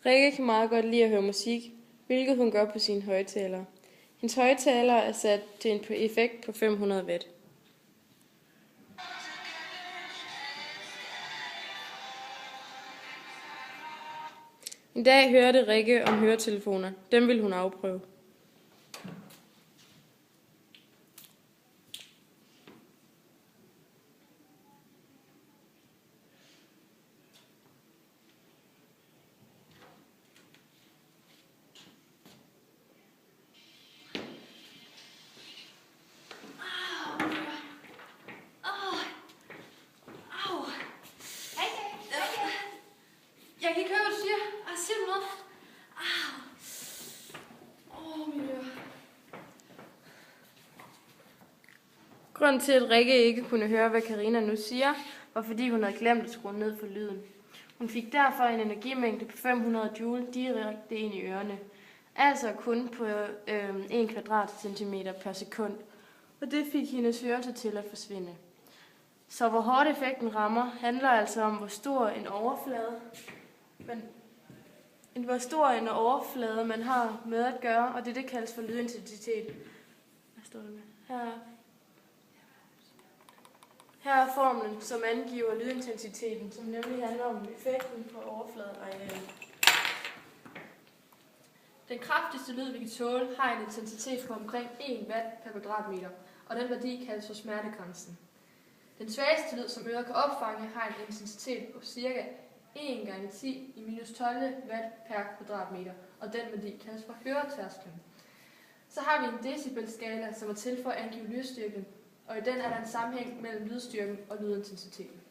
Rikke kan meget godt lide at høre musik, hvilket hun gør på sine højttalere. Hendes højttalere er sat til en effekt på 500 watt. En dag hørte Rikke om høretelefoner. Dem ville hun afprøve. Jeg kan ikke høre, hvad du siger. Siger du noget? Mit øre. Grunden til, at Rikke ikke kunne høre, hvad Karina nu siger, var fordi hun havde glemt at skrue ned for lyden. Hun fik derfor en energimængde på 500 joule direkte ind i ørerne. Altså kun på 1 kvadratcentimeter per sekund. Og det fik hendes hørelse til at forsvinde. Så hvor hårdt effekten rammer, handler altså om, hvor stor en overflade man har med at gøre, og det kaldes for lydintensitet. Hvad står der med? Her er formlen, som angiver lydintensiteten, som nemlig handler om effekten på overfladearealet. Den kraftigste lyd, vi kan tåle, har en intensitet på omkring 1 watt per kvadratmeter, og den værdi kaldes for smertegrænsen. Den svageste lyd, som øret kan opfange, har en intensitet på ca. 1 gange 10 i minus 12 watt per kvadratmeter, og den værdi kaldes for høretærsklen. Så har vi en decibelskala, som er til for at angive lydstyrken, og i den er der en sammenhæng mellem lydstyrken og lydintensiteten.